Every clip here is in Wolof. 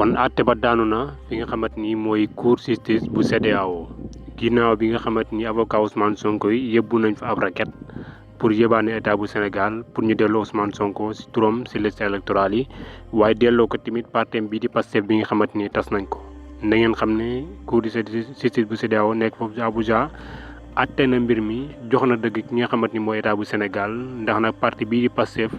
kon àtte ba daanu na fi nga xamante ni mooy cour justice bu CEDEAO ginnaaw bi nga xamante ni avocat Ousmane Sonko yi yóbbu nañ fa ab requête pour yóbbaane état bu Sénégal pour ñu delloo Ousmane Sonko si turam si liste électorale yi waaye delloo ko tamit partem bii di Pastef bi nga xamante ni tas nañ ko. na ngeen xam ne cour de justice bu CEDEAO nekk foofu si Abuja àtte na mbir mi jox na dëgg ki nga xamante ni mooy état bu Sénégal ndax nag parti bii di Pastef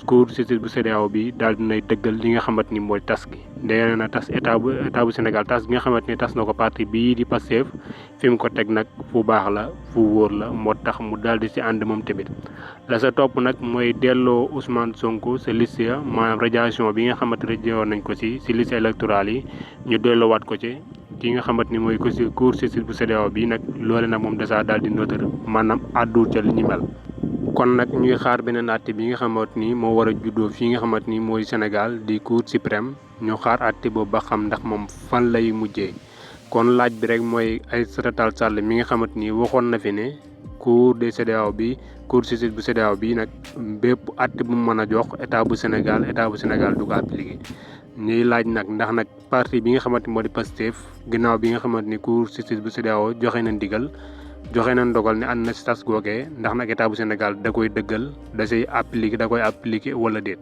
cour de justice bu CEDEAO bi daal dinay dëggal li nga xamante ni mooy tas gi nee na tas état bu Sénégal tas gi nga xamante ni tas na ko parti bii di Pastef fi mu ko teg nag fu baax la fu wóor la moo tax mu daal di si ànd moom tamit. la sa topp nag mooy delloo Ousmane Sonko sa liste ya maanaam radiation bi nga xamante ne woon nañ ko si liste électorale yi ñu delloowaat ko ci ki nga xamante ni mooy ko si cour de justice bu CEDEAO bi nag loole nag moom dèjà daal di noter maanaam àddu ca li ñu mel. kon nag ñuy xaar beneen àtte bi nga xamante ni moo war a juddoo fii nga xamante ni mooy Sénégal di cour suprême ñu xaar àtte boobu ba xam ndax moom fan lay mujjee. kon laaj bi rek mooy Aïssata Tall Sall mi nga xamante ni waxoon na fi ne cour de CEDEAO bi cour de justice bu CEDEAO bi nag bépp àtte bu mu mën a jox état bu Sénégal du ko appliqué. ñuy laaj nag ndax nag parti bi nga xamante ni moo di Pastef ginnaaw bi nga xamante ni cour de justice bu CEDEAO joxe na ndigal joxe na ndogal ne ànd na si tas googee ndax nag état bu Sénégal da koy dëggal da koy appliqué wala déet.